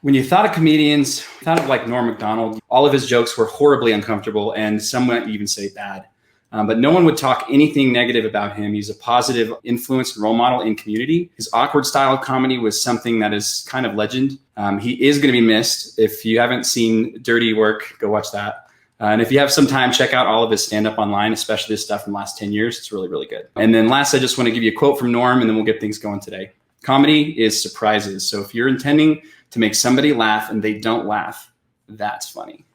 When you thought of comedians, thought of like Norm Macdonald, all of his jokes were horribly uncomfortable and some might even say bad. But no one would talk anything negative about him. He's a positive influence and role model in community. His awkward style of comedy was something that is kind of legend. He is going to be missed. If you haven't seen Dirty Work, go watch that. And if you have some time, check out all of his stand-up online, especially his stuff from the last 10 years. It's really, really good. And then last, I just want to give you a quote from Norm, and then we'll get things going today. Comedy is surprises. So if you're intending to make somebody laugh and they don't laugh, that's funny.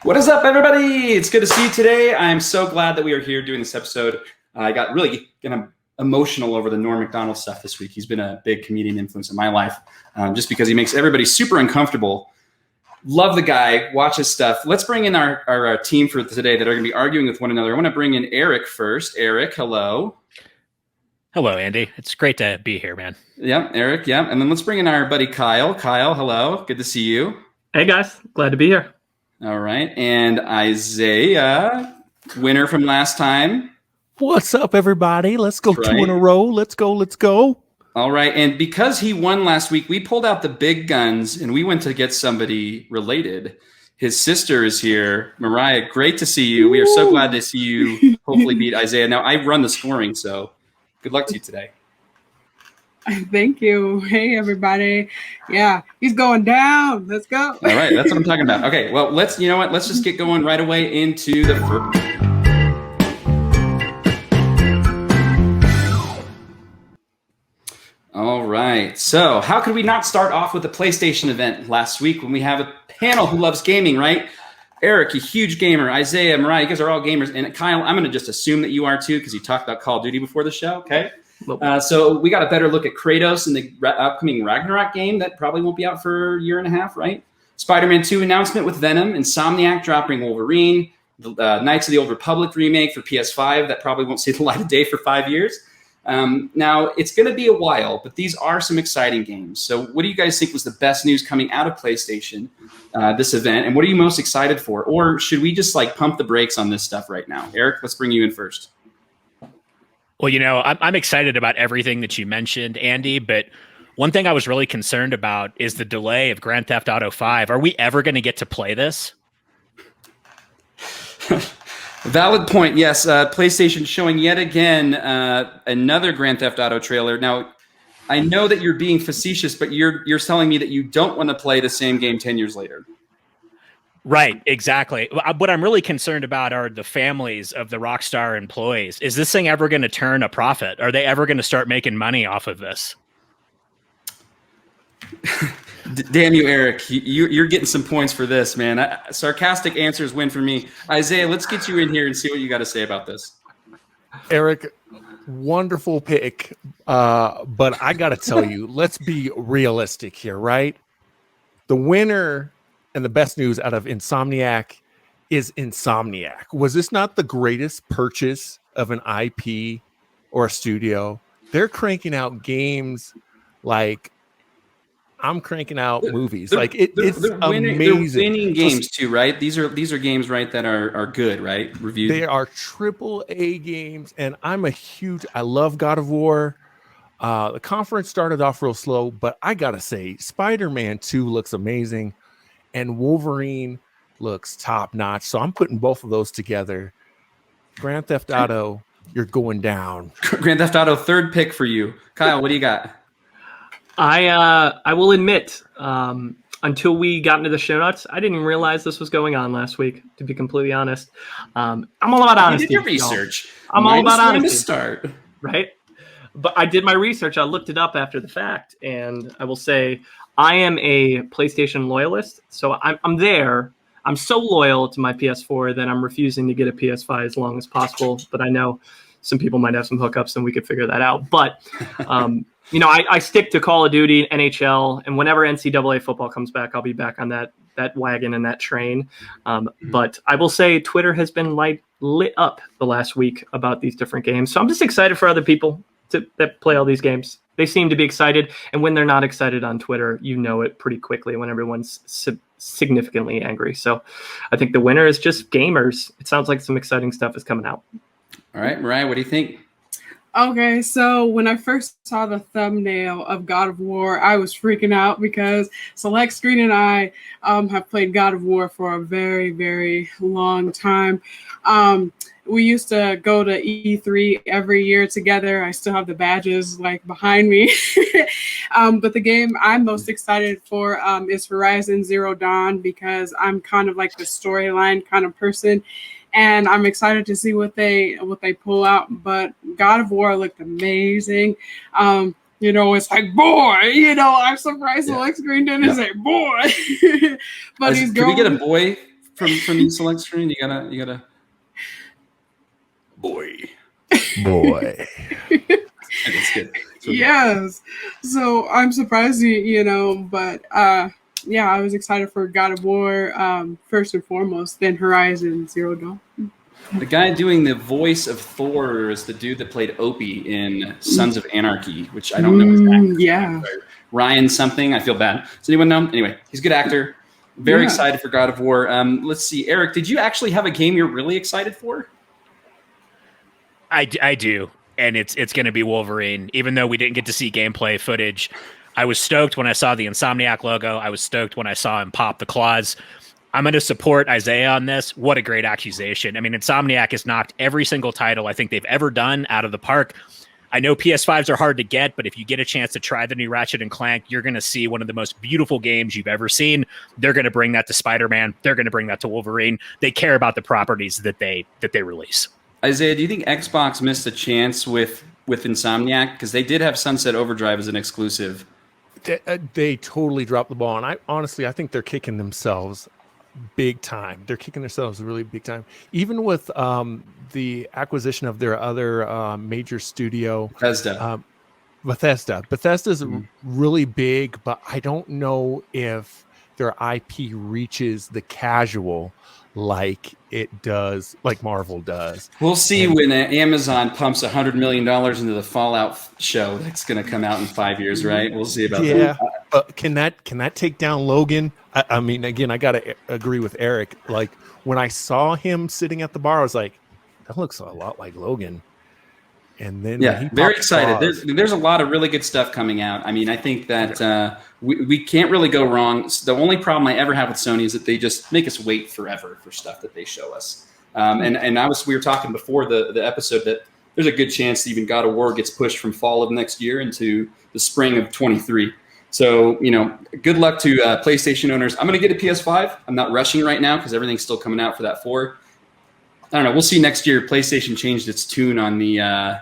What is up, everybody? It's good to see you today. I'm so glad that we are here doing this episode. I got really emotional over the Norm Macdonald stuff this week. He's been a big comedian influence in my life just because he makes everybody super uncomfortable. Love the guy. Watch his stuff. Let's bring in our team for today that are going to be arguing with one another. I want to bring in Eric first. Eric, hello. Hello, Andy. It's great to be here, man. Yeah, Eric, yeah. And then let's bring in our buddy Kyle. Kyle, hello. Good to see you. Hey, guys. Glad to be here. All right. And Isaiah, winner from last time. What's up, everybody? Let's go. Right. 2 in a row. Let's go. All right. And because he won last week, we pulled out the big guns and we went to get somebody related. His sister is here. Mariah, great to see you. We are so glad to see you hopefully beat Isaiah. Now, I run the scoring, so good luck to you today. Thank you. Hey, everybody. Yeah, he's going down. Let's go. All right. That's what I'm talking about. Okay. Well, let's just get going right away into the first. All right. So how could we not start off with the PlayStation event last week when we have a panel who loves gaming, right? Eric, a huge gamer. Isaiah, Mariah, you guys are all gamers. And Kyle, I'm going to just assume that you are too because you talked about Call of Duty before the show. Okay. So we got a better look at Kratos in the upcoming Ragnarok game that probably won't be out for a year and a half, right? Spider-Man 2 announcement with Venom, Insomniac dropping Wolverine, the Knights of the Old Republic remake for PS5 that probably won't see the light of day for 5 years. Now, it's going to be a while, but these are some exciting games. So what do you guys think was the best news coming out of PlayStation this event? And what are you most excited for? Or should we just pump the brakes on this stuff right now? Eric, let's bring you in first. Well, I'm excited about everything that you mentioned, Andy, but one thing I was really concerned about is the delay of Grand Theft Auto 5. Are we ever going to get to play this? Valid point. Yes. PlayStation showing yet again another Grand Theft Auto trailer. Now, I know that you're being facetious, but you're telling me that you don't want to play the same game 10 years later. Right, exactly. What I'm really concerned about are the families of the Rockstar employees. Is this thing ever going to turn a profit? Are they ever going to start making money off of this? Damn you, Eric. You're getting some points for this, man. Sarcastic answers win for me. Isaiah, let's get you in here and see what you got to say about this. Eric, wonderful pick. But I got to tell you, let's be realistic here, right? The winner and the best news out of Insomniac is Insomniac. Was this not the greatest purchase of an IP or a studio? They're cranking out games like I'm cranking out movies. It's amazing. They're winning games too, right? These are games, right, that are good, right? Reviewed. They are AAA games, and I love God of War. The conference started off real slow, but I gotta say, Spider-Man 2 looks amazing, and Wolverine looks top notch. So I'm putting both of those together. Grand Theft Auto, you're going down. Grand Theft Auto, third pick for you. Kyle, what do you got? I will admit, until we got into the show notes, I didn't even realize this was going on last week, to be completely honest. I'm all about honesty. You did your research. I'm all about honesty. To start. Right? But I did my research. I looked it up after the fact, and I will say I am a PlayStation loyalist, so I'm there. I'm so loyal to my PS4 that I'm refusing to get a PS5 as long as possible, but I know some people might have some hookups, and we could figure that out. But I stick to Call of Duty, NHL, and whenever NCAA football comes back, I'll be back on that wagon and that train. But I will say Twitter has been lit up the last week about these different games. So I'm just excited for other people that play all these games. they seem to be excited. And when they're not excited on Twitter, you know it pretty quickly when everyone's significantly angry. So I think the winner is just gamers. It sounds like some exciting stuff is coming out. All right, Mariah, what do you think? Okay, so when I first saw the thumbnail of God of War, I was freaking out because Select Screen and I have played God of War for a very, very long time. We used to go to E3 every year together. I still have the badges like behind me. But the game I'm most excited for is Horizon Zero Dawn, because I'm kind of like the storyline kind of person. And I'm excited to see what they pull out. But God of War looked amazing. It's like, boy, I'm surprised Select Screen didn't say boy. But Can we get a boy from you, Select Screen? You gotta boy. That's good. Yes. So I'm surprised, but yeah, I was excited for God of War first and foremost, then Horizon Zero Dawn. The guy doing the voice of Thor is the dude that played Opie in Sons of Anarchy, which I don't know his actor's name. Ryan something. I feel bad. Does anyone know? Anyway, he's a good actor. Very excited for God of War. Let's see. Eric, did you actually have a game you're really excited for? I do, and it's going to be Wolverine. Even though we didn't get to see gameplay footage, I was stoked when I saw the Insomniac logo. I was stoked when I saw him pop the claws. I'm going to support Isaiah on this. What a great accusation. I mean, Insomniac has knocked every single title I think they've ever done out of the park. I know PS5s are hard to get, but if you get a chance to try the new Ratchet & Clank, you're going to see one of the most beautiful games you've ever seen. They're going to bring that to Spider-Man. They're going to bring that to Wolverine. They care about the properties that they release. Isaiah, do you think Xbox missed a chance with Insomniac? Because they did have Sunset Overdrive as an exclusive. They totally dropped the ball. And I think they're kicking themselves big time. They're kicking themselves really big time. Even with the acquisition of their other major studio, Bethesda. Bethesda's really big, but I don't know if their IP reaches the casual like it does, like Marvel does. We'll see when Amazon pumps $100 million into the Fallout show that's going to come out in 5 years, right? We'll see about that. Can that take down Logan? I mean, again, I got to agree with Eric. Like, when I saw him sitting at the bar, I was like, that looks a lot like Logan. And then very excited. There's a lot of really good stuff coming out. I mean, I think that we can't really go wrong. The only problem I ever have with Sony is that they just make us wait forever for stuff that they show us. We were talking before the episode that there's a good chance even God of War gets pushed from fall of next year into the spring of 23. So, good luck to PlayStation owners. I'm going to get a PS5. I'm not rushing right now because everything's still coming out for that 4. I don't know. We'll see next year. PlayStation changed its tune on the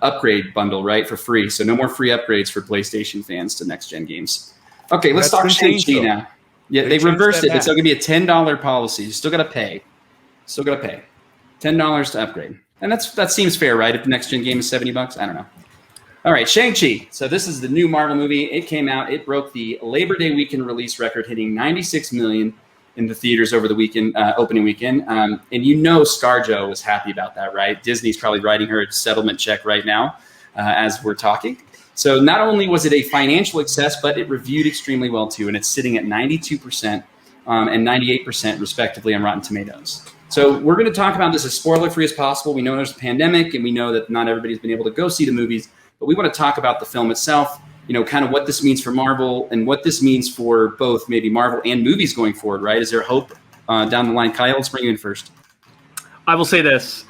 upgrade bundle, right, for free. So no more free upgrades for PlayStation fans to next-gen games. Okay, let's talk Shang Chi now. Yeah, they reversed it. It's going to be a $10 policy. You still got to pay. $10 to upgrade. And that seems fair, right? If the next-gen game is $70, I don't know. All right, Shang Chi. So this is the new Marvel movie. It came out. It broke the Labor Day weekend release record, hitting 96 million in the theaters over the weekend, opening weekend. And ScarJo was happy about that, right? Disney's probably writing her a settlement check right now as we're talking. So not only was it a financial success, but it reviewed extremely well too. And it's sitting at 92% and 98% respectively on Rotten Tomatoes. So we're going to talk about this as spoiler-free as possible. We know there's a pandemic and we know that not everybody's been able to go see the movies, but we want to talk about the film itself, kind of what this means for Marvel and what this means for both maybe Marvel and movies going forward, right? Is there hope down the line? Kyle, let's bring you in first. I will say this.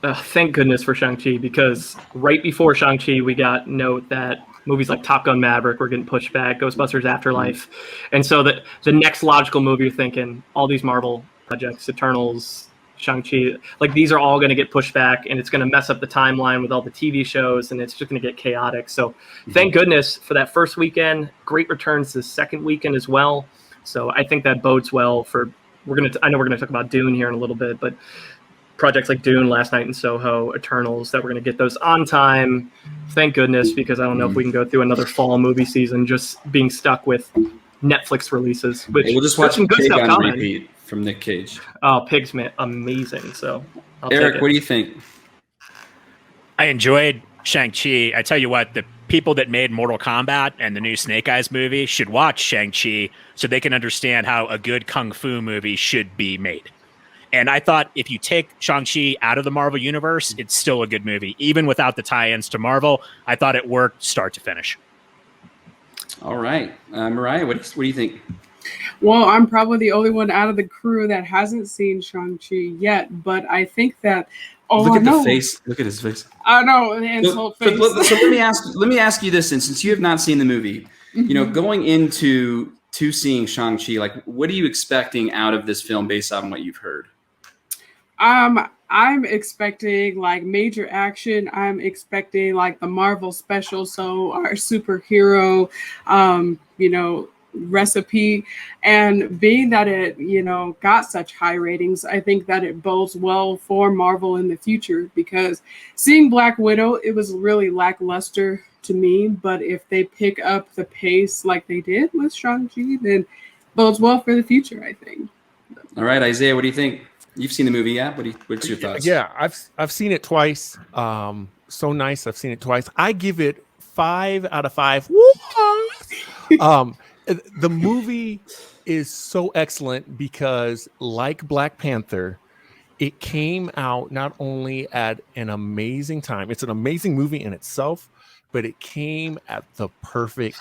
Thank goodness for Shang-Chi, because right before Shang-Chi, we got note that movies like Top Gun Maverick were getting pushed back, Ghostbusters Afterlife. And so the next logical movie, you're thinking, all these Marvel projects, Eternals, Shang-Chi, like these are all going to get pushed back, and it's going to mess up the timeline with all the TV shows, and it's just going to get chaotic. So thank goodness for that first weekend. Great returns the second weekend as well. So I think that bodes well for I know we're going to talk about Dune here in a little bit, but projects like Dune, Last Night in Soho, Eternals, that we're going to get those on time. Thank goodness, because I don't know if we can go through another fall movie season just being stuck with Netflix releases. Which we'll just watch some good Pig stuff on coming. repeat from Nick Cage. Oh, Pig's amazing. So Eric, what do you think? I enjoyed Shang Chi, I tell you what, the people that made Mortal Kombat and the new Snake Eyes movie should watch Shang Chi so they can understand how a good kung fu movie should be made. And I thought if you take Shang-Chi out of the Marvel universe, it's still a good movie. Even without the tie-ins to Marvel, I thought it worked start to finish. All right. Mariah, what do you think? Well, I'm probably the only one out of the crew that hasn't seen Shang-Chi yet, but I think that Look at the face. Look at his face. I know, an insult face. So let me ask you this, and since you have not seen the movie, you know, going into seeing Shang-Chi, like, what are you expecting out of this film based on what you've heard? I'm expecting like major action. I'm expecting like the Marvel special, so our superhero, you know, recipe. And being that it, you know, got such high ratings, I think that it bodes well for Marvel in the future, because seeing Black Widow, it was really lackluster to me. But if they pick up the pace like they did with Shang-Chi, then bodes well for the future, I think. All right, Isaiah, what do you think? You've seen the movie, yeah? What's your thoughts? Yeah, I've seen it twice. So nice. I've seen it twice. I give it 5 out of 5. The movie is so excellent because, like Black Panther, it came out not only at an amazing time. It's an amazing movie in itself, but it came at the perfect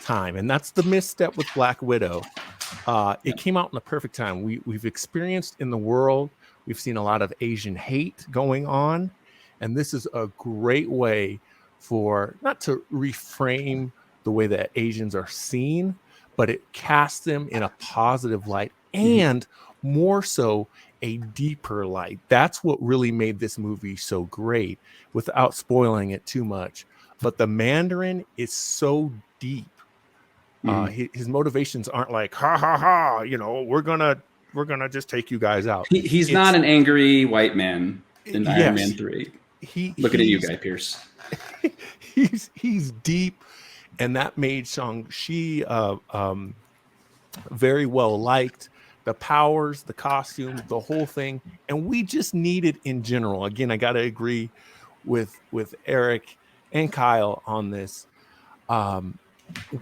time, and that's the misstep with Black Widow. It came out in the perfect time. We've experienced in the world, we've seen a lot of Asian hate going on, and this is a great way for not to reframe the way that Asians are seen, but it casts them in a positive light, and more so a deeper light. That's what really made this movie so great, without spoiling it too much. But the Mandarin is so deep. His motivations aren't like, ha ha ha, you know, we're gonna just take you guys out. He's not an angry white man in Iron Man 3. Looking at you, Guy Pearce. He's deep, and that made Shang-Chi very well liked. The powers, the costume, the whole thing, and we just needed in general. Again, I gotta agree with Eric and Kyle on this.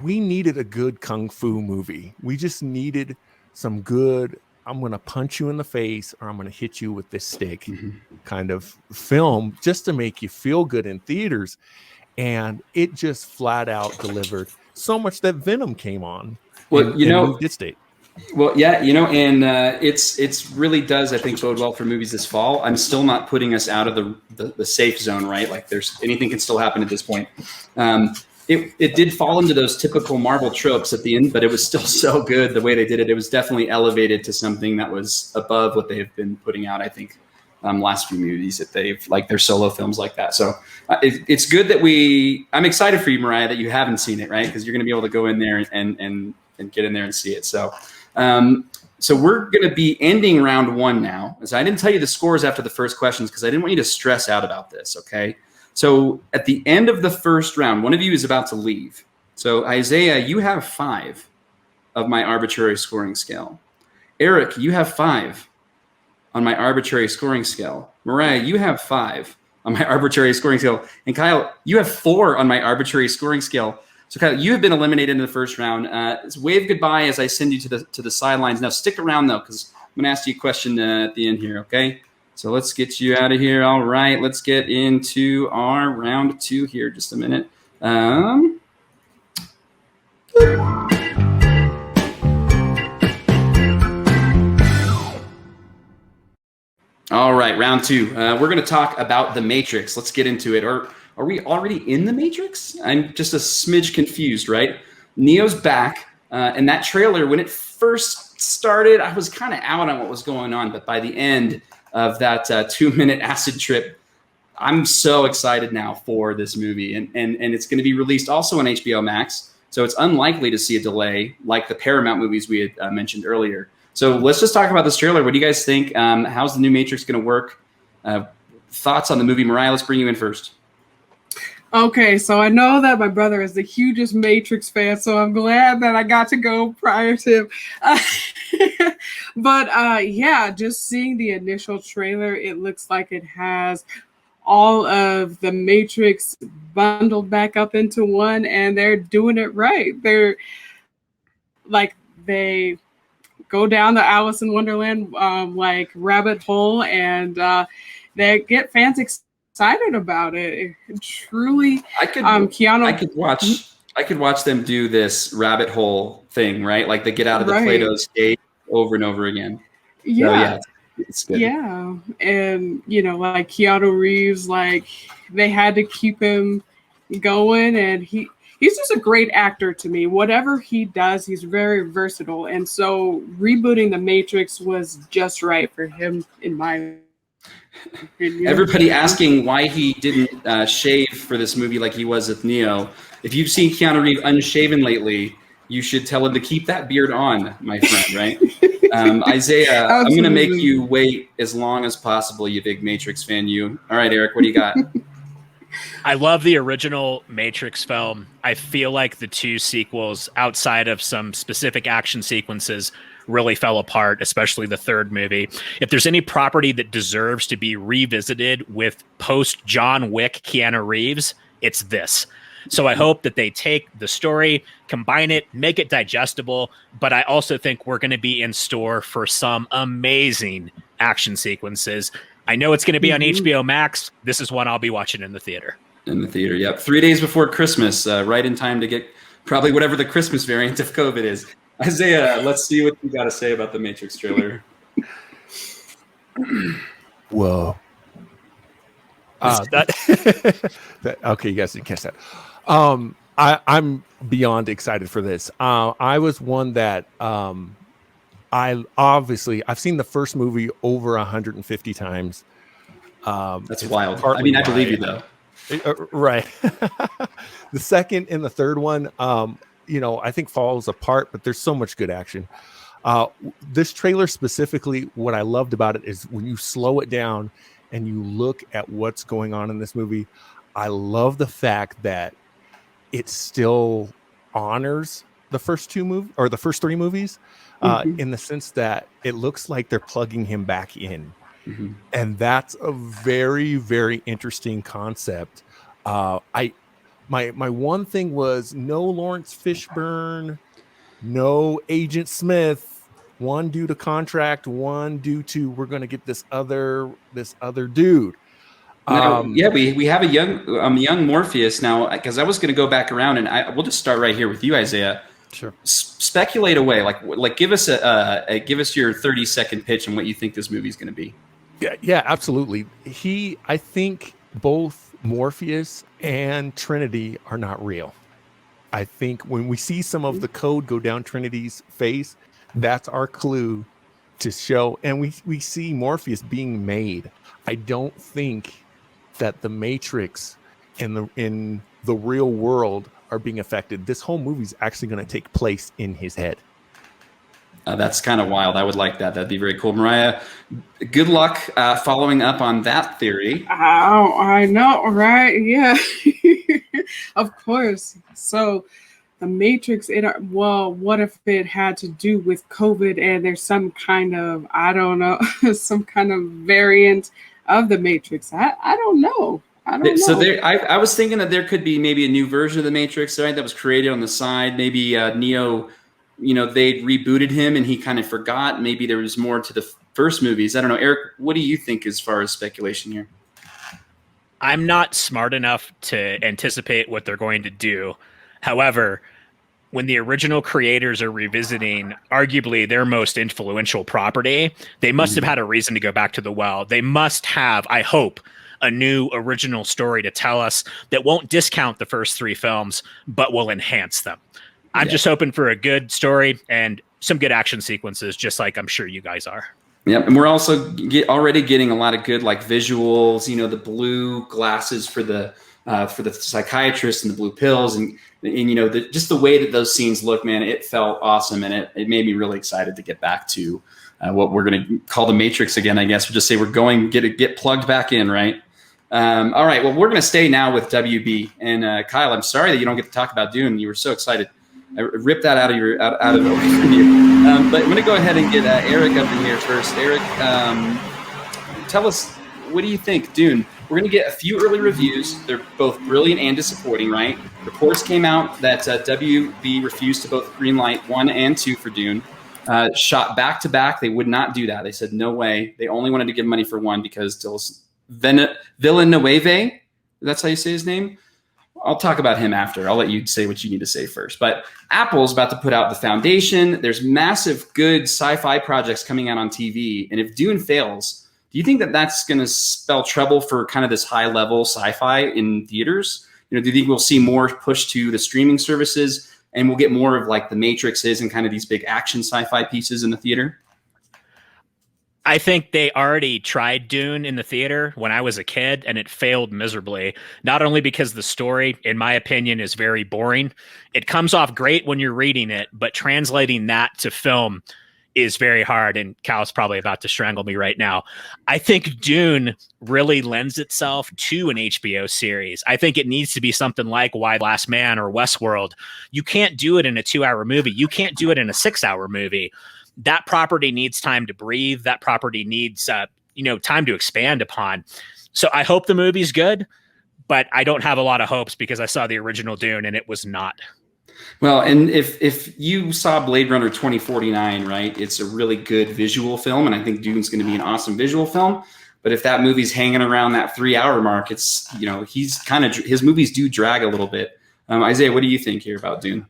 We needed a good kung fu movie. We just needed some good, I'm going to punch you in the face or I'm going to hit you with this stick kind of film, just to make you feel good in theaters. And it just flat out delivered, so much that Venom came on. Well, you know, moved its date. Well, yeah, you know, and it's really does, I think, bode well for movies this fall. I'm still not putting us out of the safe zone, right? Like, there's anything can still happen at this point. It did fall into those typical Marvel tropes at the end, but it was still so good the way they did it. It was definitely elevated to something that was above what they have been putting out, I think, last few movies that they've, like, their solo films like that. So it's good that I'm excited for you, Mariah, that you haven't seen it, right? Because you're going to be able to go in there and get in there and see it. So we're going to be ending round 1 now. So I didn't tell you the scores after the first questions because I didn't want you to stress out about this, okay? So at the end of the first round, one of you is about to leave. So Isaiah, you have 5 of my arbitrary scoring scale. Eric, you have 5 on my arbitrary scoring scale. Mariah, you have 5 on my arbitrary scoring scale. And Kyle, you have 4 on my arbitrary scoring scale. So Kyle, you have been eliminated in the first round. Wave goodbye as I send you to the sidelines. Now stick around though, because I'm going to ask you a question at the end here, okay? So let's get you out of here. All right, let's get into our round 2 here. Just a minute. All right, round 2. We're going to talk about The Matrix. Let's get into it. Are we already in The Matrix? I'm just a smidge confused, right? Neo's back, and that trailer, when it first started, I was kind of out on what was going on, but by the end of that 2-minute acid trip, I'm so excited now for this movie. And it's going to be released also on HBO Max, so it's unlikely to see a delay like the Paramount movies we had mentioned earlier. So let's just talk about this trailer. What do you guys think? How's the new Matrix going to work? Thoughts on the movie? Mariah, let's bring you in first. Okay, so I know that my brother is the hugest Matrix fan, so I'm glad that I got to go prior to him. But yeah, just seeing the initial trailer, it looks like it has all of the Matrix bundled back up into one, and they're doing it right. They're like, they go down the Alice in Wonderland like rabbit hole, and they get fans excited about it. Truly, Keanu. I could watch them do this rabbit hole thing, right? Like they get out of the Play-Doh stage over and over again. Yeah. So, yeah, it's good. Yeah, and like Keanu Reeves, like they had to keep him going, and he's just a great actor to me. Whatever he does, he's very versatile, and so rebooting the Matrix was just right for him, in my opinion. Everybody asking why he didn't shave for this movie like he was with Neo. If you've seen Keanu Reeves unshaven lately, you should tell him to keep that beard on, my friend, right? Isaiah, I'm going to make you wait as long as possible, you big Matrix fan, you. All right, Eric, what do you got? I love the original Matrix film. I feel like the two sequels, outside of some specific action sequences, really fell apart, especially the third movie. If there's any property that deserves to be revisited with post-John Wick Keanu Reeves, it's this. So I hope that they take the story, combine it, make it digestible, but I also think we're going to be in store for some amazing action sequences. I know it's going to be on HBO Max. This is one I'll be watching in the theater. In the theater, yep. 3 days before Christmas, right in time to get probably whatever the Christmas variant of COVID is. Isaiah, let's see what you got to say about the Matrix trailer. Whoa. Okay, you guys didn't catch that. I'm beyond excited for this. I was one that I've seen the first movie over 150 times. That's wild. I mean, I believe you though. Right. The second and the third one, I think falls apart, but there's so much good action. This trailer specifically, what I loved about it is when you slow it down and you look at what's going on in this movie, I love the fact that it still honors the first three movies, in the sense that it looks like they're plugging him back in. Mm-hmm. And that's a very, very interesting concept. My one thing was no Lawrence Fishburne, no Agent Smith, one due to contract, one due to we're going to get this other dude. We have a young Morpheus now, because I was going to go back around, and we'll just start right here with you, Isaiah. Sure. Speculate away, like give us your 30-second pitch on what you think this movie is going to be. Yeah, absolutely. I think both Morpheus and Trinity are not real. I think when we see some of the code go down Trinity's face, that's our clue to show. And we see Morpheus being made. I don't think that the Matrix in the real world are being affected. This whole movie is actually going to take place in his head. That's kind of wild. I would like that. That'd be very cool. Mariah, good luck following up on that theory. Oh, I know, right? Yeah, of course. So the Matrix, what if it had to do with COVID and there's some kind of, I don't know, some kind of variant of the Matrix? I don't know. So I was thinking that there could be maybe a new version of the Matrix, right, that was created on the side. Maybe Neo, they rebooted him and he kind of forgot. Maybe there was more to the first movies. I don't know. Eric, what do you think as far as speculation here? I'm not smart enough to anticipate what they're going to do. However, when the original creators are revisiting arguably their most influential property, they must have had a reason to go back to the well. They must have, I hope, a new original story to tell us that won't discount the first three films, but will enhance them. I'm just hoping for a good story and some good action sequences, just like I'm sure you guys are. Yep, and we're also already getting a lot of good visuals. The blue glasses for the psychiatrist and the blue pills, and just the way that those scenes look, man, it felt awesome, and it made me really excited to get back to what we're going to call the Matrix again. I guess we'll just say we're going to get plugged back in, right? All right. Well, we're going to stay now with WB and Kyle. I'm sorry that you don't get to talk about Dune. You were so excited. I ripped that out of you. But I'm going to go ahead and get Eric up in here first. Eric, tell us what do you think, Dune? We're going to get a few early reviews. They're both brilliant and disappointing, right? Reports came out that WB refused to both greenlight 1 and 2 for Dune. Shot back to back. They would not do that. They said no way. They only wanted to give money for 1 because Villeneuve, that's how you say his name. I'll talk about him after. I'll let you say what you need to say first. But Apple's about to put out The Foundation. There's massive good sci-fi projects coming out on TV. And if Dune fails, do you think that that's going to spell trouble for kind of this high-level sci-fi in theaters? Do you think we'll see more push to the streaming services and we'll get more of like the Matrixes and kind of these big action sci-fi pieces in the theater? I think they already tried Dune in the theater when I was a kid, and it failed miserably. Not only because the story, in my opinion, is very boring. It comes off great when you're reading it, but translating that to film is very hard, and Cal's probably about to strangle me right now. I think Dune really lends itself to an HBO series. I think it needs to be something like Why Last Man or Westworld. You can't do it in a 2-hour movie. You can't do it in a 6-hour movie. That property needs time to breathe. That property needs, time to expand upon. So I hope the movie's good, but I don't have a lot of hopes because I saw the original Dune and it was not. Well, and if you saw Blade Runner 2049, right, it's a really good visual film, and I think Dune's going to be an awesome visual film. But if that movie's hanging around that 3-hour mark, it's, his movies do drag a little bit. Isaiah, what do you think here about Dune?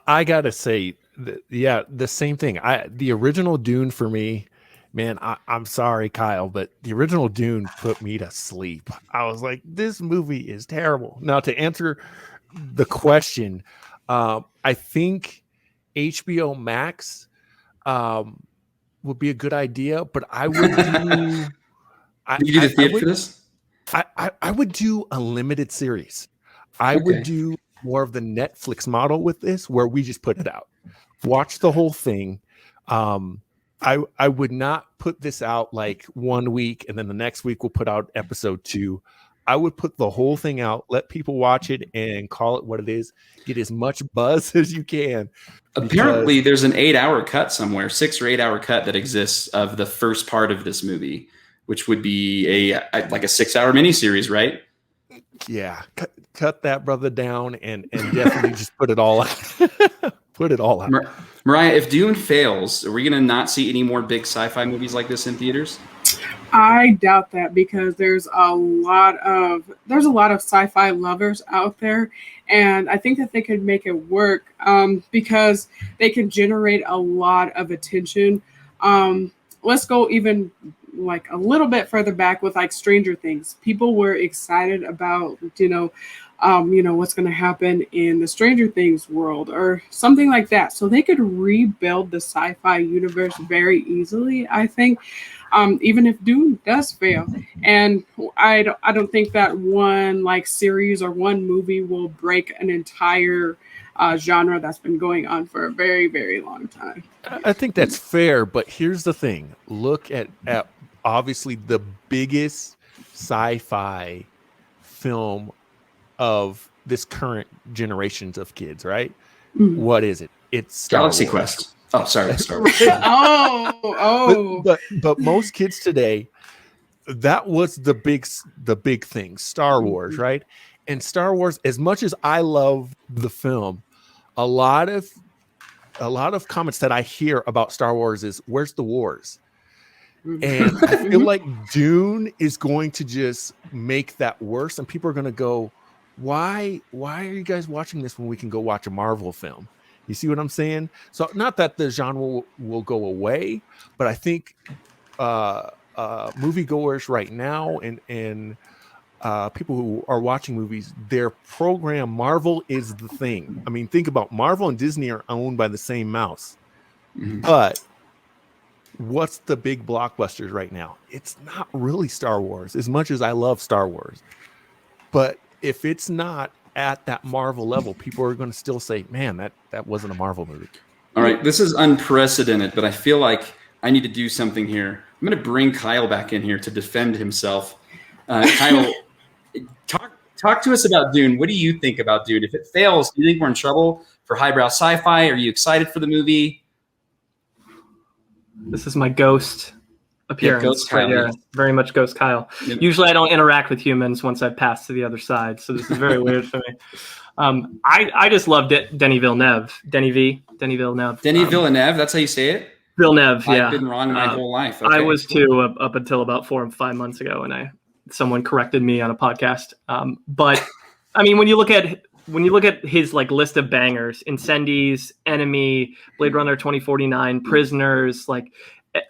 I gotta say, the same thing. The original Dune for me, man, I'm sorry, Kyle, but the original Dune put me to sleep. I was like, this movie is terrible. Now, to answer the question, I think HBO Max would be a good idea, but I would do. You do the theater for this? I would do a limited series. I would do more of the Netflix model with this, where we just put it out, watch the whole thing. I would not put this out like 1 week and then the next week we'll put out episode 2. I would put the whole thing out, let people watch it and call it what it is. Get as much buzz as you can. Apparently there's an 8-hour cut somewhere, 6 or 8 hour cut that exists of the first part of this movie, which would be like a 6-hour miniseries, right? Yeah, cut that brother down and definitely just put it all out. Put it all out. Mariah, if Dune fails, are we going to not see any more big sci-fi movies like this in theaters? I doubt that, because there's a lot of sci-fi lovers out there, and I think that they could make it work because they can generate a lot of attention. Let's go even like a little bit further back with like Stranger Things. People were excited about what's going to happen in the Stranger Things world or something like that. So they could rebuild the sci-fi universe very easily, I think, even if Dune does fail. And I don't think that one like series or one movie will break an entire genre that's been going on for a very, very long time. I think that's fair, but here's the thing. Look at obviously the biggest sci-fi film of this current generations of kids, right? Mm-hmm. What is it? It's Star Galaxy Wars. Quest. Oh, sorry, Star Wars. But most kids today, that was the big thing, Star Wars, right? And Star Wars, as much as I love the film, a lot of comments that I hear about Star Wars is, where's the wars? And I feel like Dune is going to just make that worse, and people are going to go, why are you guys watching this when we can go watch a Marvel film? You see what I'm saying? So not that the genre will go away, but I think moviegoers right now and people who are watching movies, their program, Marvel is the thing. I mean, think about Marvel and Disney are owned by the same mouse. Mm-hmm. But what's the big blockbusters right now? It's not really Star Wars, as much as I love Star Wars. But if it's not at that Marvel level, people are going to still say, man, that wasn't a Marvel movie. All right, this is unprecedented, but I feel like I need to do something here. I'm going to bring Kyle back in here to defend himself. Kyle, talk to us about Dune. What do you think about Dune? If it fails, do you think we're in trouble for highbrow sci-fi? Are you excited for the movie? This is my ghost. appearance. Ghost Kyle, yeah, yes. very much Ghost Kyle. Yep. Usually I don't interact with humans once I've passed to the other side, so this is very weird for me. I just loved it. Denis Villeneuve. Denis Villeneuve. Denis Villeneuve, that's how you say it? Villeneuve, yeah. I've been wrong my whole life. Okay. I was too up until about 4 or 5 months ago, and someone corrected me on a podcast. But I mean, when you look at his like list of bangers, Incendies, Enemy, Blade Runner 2049, Prisoners, like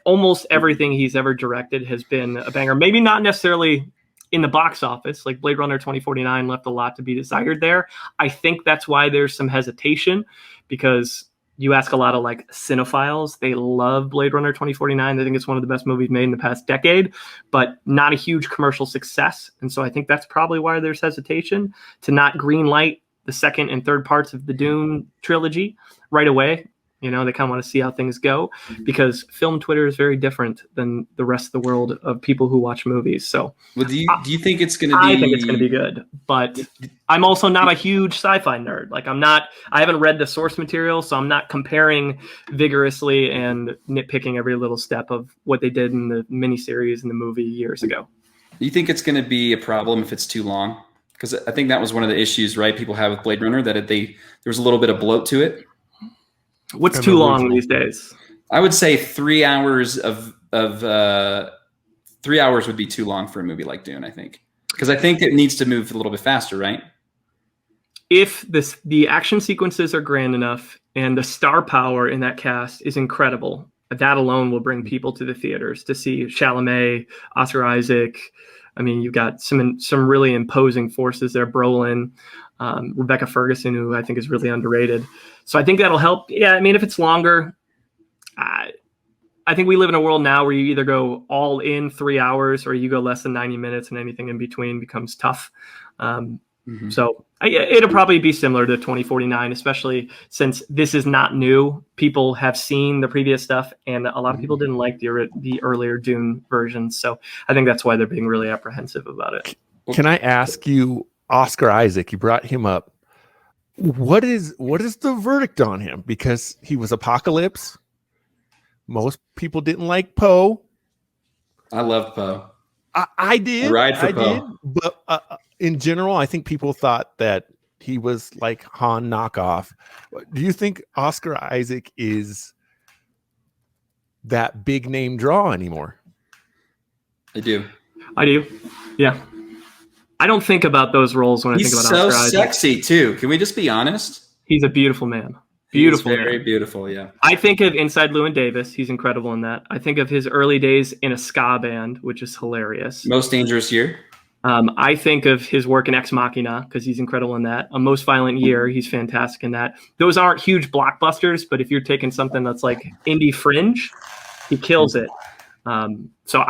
almost everything he's ever directed has been a banger. Maybe not necessarily in the box office, like Blade Runner 2049 left a lot to be desired there. I think that's why there's some hesitation, because you ask a lot of like cinephiles, they love Blade Runner 2049. They think it's one of the best movies made in the past decade, but not a huge commercial success. And so I think that's probably why there's hesitation to not green light the second and third parts of the Dune trilogy right away. You know, they kind of want to see how things go, because film Twitter is very different than the rest of the world of people who watch movies. So, well, do you think it's going to be? I think it's going to be good, but I'm also not a huge sci-fi nerd. Like I haven't read the source material, so I'm not comparing vigorously and nitpicking every little step of what they did in the miniseries and the movie years ago. Do you think it's going to be a problem if it's too long? Because I think that was one of the issues, right? People have with Blade Runner, that there was a little bit of bloat to it. What's too long these days? I would say 3 hours of 3 hours would be too long for a movie like Dune, I think. Because I think it needs to move a little bit faster, right? If the action sequences are grand enough and the star power in that cast is incredible, that alone will bring people to the theaters to see Chalamet, Oscar Isaac. I mean, you've got some really imposing forces there. Brolin, Rebecca Ferguson, who I think is really underrated. So I think that'll help. Yeah, I mean, if it's longer, I think we live in a world now where you either go all in 3 hours or you go less than 90 minutes, and anything in between becomes tough. So it'll probably be similar to 2049, especially since this is not new. People have seen the previous stuff, and a lot of people didn't like the earlier Dune versions. So I think that's why they're being really apprehensive about it. Can I ask you, Oscar Isaac, you brought him up. What is the verdict on him? Because he was Apocalypse. Most people didn't like Poe. I loved Poe. I did. Ride for Poe. But in general, I think people thought that he was like Han knockoff. Do you think Oscar Isaac is that big name draw anymore? I do. Yeah. I don't think about those roles when I think about Oscar Isaac. He's so sexy too. Can we just be honest? He's a beautiful man. Beautiful, He's very beautiful. Yeah. I think of Inside Llewyn Davis. He's incredible in that. I think of his early days in a ska band, which is hilarious. Most Dangerous Year. I think of his work in Ex Machina, because he's incredible in that. A Most Violent Year, he's fantastic in that. Those aren't huge blockbusters, but if you're taking something that's like indie fringe, he kills it. So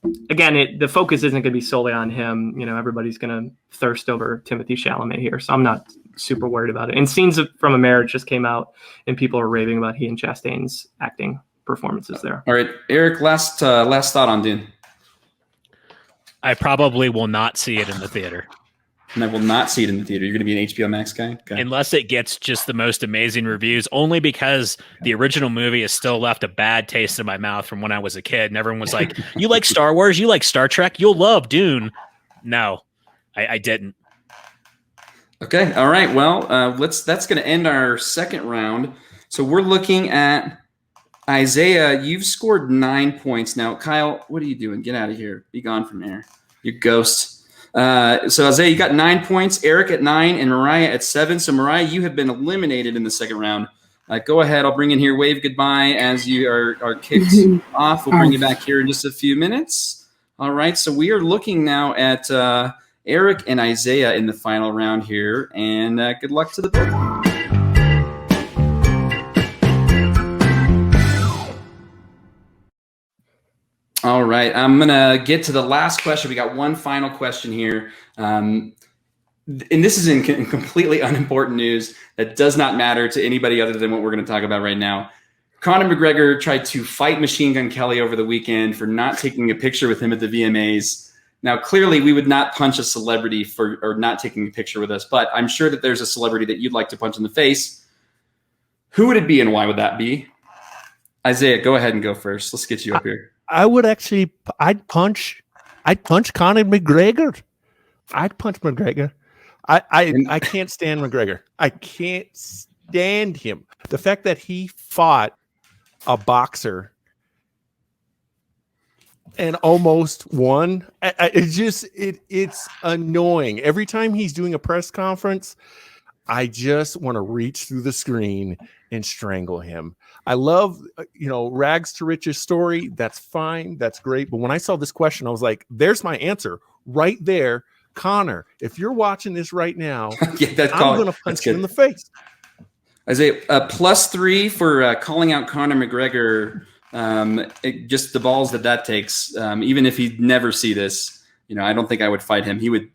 the focus isn't going to be solely on him. You know, everybody's going to thirst over Timothée Chalamet here, so I'm not super worried about it. And Scenes from a Marriage just came out, and people are raving about he and Chastain's acting performances there. All right, Eric, last thought on Dune. I probably will not see it in the theater. And I will not see it in the theater. You're going to be an HBO Max guy? Okay. Unless it gets just the most amazing reviews, only because the original movie has still left a bad taste in my mouth from when I was a kid. And everyone was like, you like Star Wars? You like Star Trek? You'll love Dune. No, I didn't. Okay. All right. Well, that's going to end our second round. So we're looking at Isaiah. You've scored 9 points. Now, Kyle, what are you doing? Get out of here. Be gone from here. You ghost. So Isaiah, you got 9 points, Eric at 9, and Mariah at 7. So Mariah, you have been eliminated in the second round. Go ahead. I'll bring in here. Wave goodbye as you are kicked off. We'll bring you back here in just a few minutes. All right. So we are looking now at Eric and Isaiah in the final round here, and good luck to the both. All right, I'm going to get to the last question. We got one final question here. And this is in completely unimportant news that does not matter to anybody other than what we're going to talk about right now. Conor McGregor tried to fight Machine Gun Kelly over the weekend for not taking a picture with him at the VMAs. Now, clearly, we would not punch a celebrity for not taking a picture with us, but I'm sure that there's a celebrity that you'd like to punch in the face. Who would it be and why would that be? Isaiah, go ahead and go first. Let's get you up here. I'd punch Conor McGregor. I'd punch McGregor. I can't stand McGregor. I can't stand him. The fact that he fought a boxer and almost won, it's annoying. Every time he's doing a press conference, I just want to reach through the screen and strangle him. I love, rags to riches story. That's fine. That's great. But when I saw this question, I was like, there's my answer right there. Conor, if you're watching this right now, I'm going to punch you in the face. Isaiah, +3 for calling out Conor McGregor. Just the balls that takes. Even if he'd never see this, I don't think I would fight him. He would,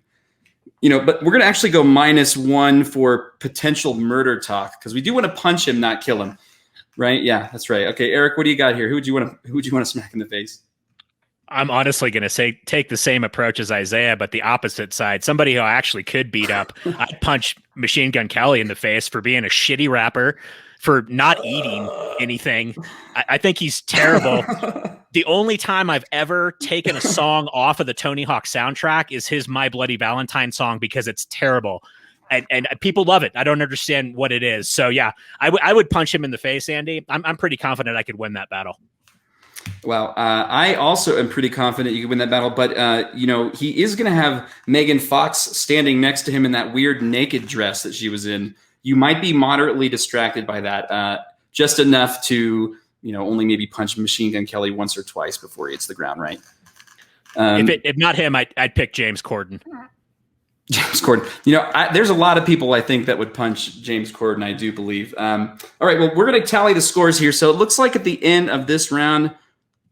but we're going to actually go -1 for potential murder talk because we do want to punch him, not kill him. Right? Yeah, that's right. Okay, Eric, what do you got here? Who would you want to smack in the face? I'm honestly going to take the same approach as Isaiah, but the opposite side. Somebody who I actually could beat up. I'd punch Machine Gun Kelly in the face for being a shitty rapper, for not eating anything. I think he's terrible. The only time I've ever taken a song off of the Tony Hawk soundtrack is his My Bloody Valentine song because it's terrible. And people love it. I don't understand what it is. So yeah, I would punch him in the face, Andy. I'm pretty confident I could win that battle. Well, I also am pretty confident you can win that battle, but he is going to have Megan Fox standing next to him in that weird naked dress that she was in. You might be moderately distracted by that, just enough to only maybe punch Machine Gun Kelly once or twice before he hits the ground, right? If not him, I'd pick James Corden. James Corden. There's a lot of people I think that would punch James Corden, I do believe. All right, well, we're going to tally the scores here. So it looks like at the end of this round,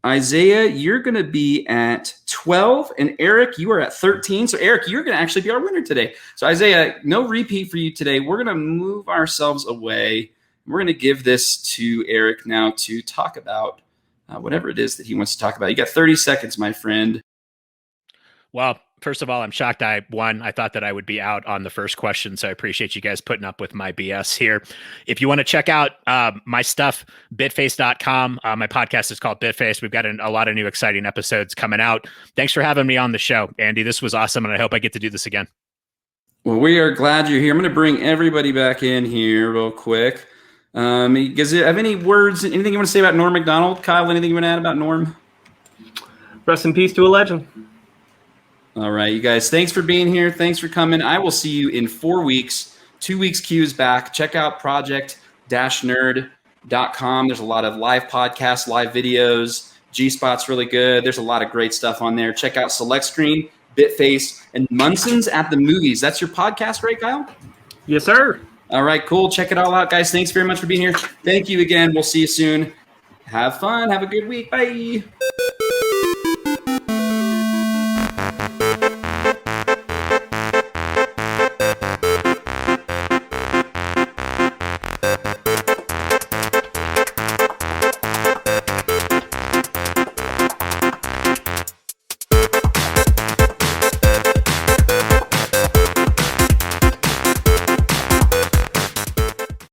Isaiah, you're going to be at 12, and Eric, you are at 13. So Eric, you're going to actually be our winner today. So Isaiah, no repeat for you today. We're going to move ourselves away. We're going to give this to Eric now to talk about whatever it is that he wants to talk about. You got 30 seconds, my friend. Well, first of all, I'm shocked I won. I thought that I would be out on the first question, so I appreciate you guys putting up with my BS here. If you want to check out my stuff, bitface.com. My podcast is called Bitface. We've got a lot of new exciting episodes coming out. Thanks for having me on the show, Andy. This was awesome, and I hope I get to do this again. Well, we are glad you're here. I'm going to bring everybody back in here real quick. Does it have any words, anything you want to say about Norm Macdonald? Kyle, anything you want to add about Norm? Rest in peace to a legend. All right, you guys, thanks for being here. Thanks for coming. I will see you in 4 weeks. 2 weeks queues back. Check out project-nerd.com. There's a lot of live podcasts, live videos. G-Spot's really good. There's a lot of great stuff on there. Check out Select Screen, Bitface, and Munson's at the Movies. That's your podcast, right, Kyle? Yes, sir. All right, cool. Check it all out, guys. Thanks very much for being here. Thank you again. We'll see you soon. Have fun. Have a good week. Bye.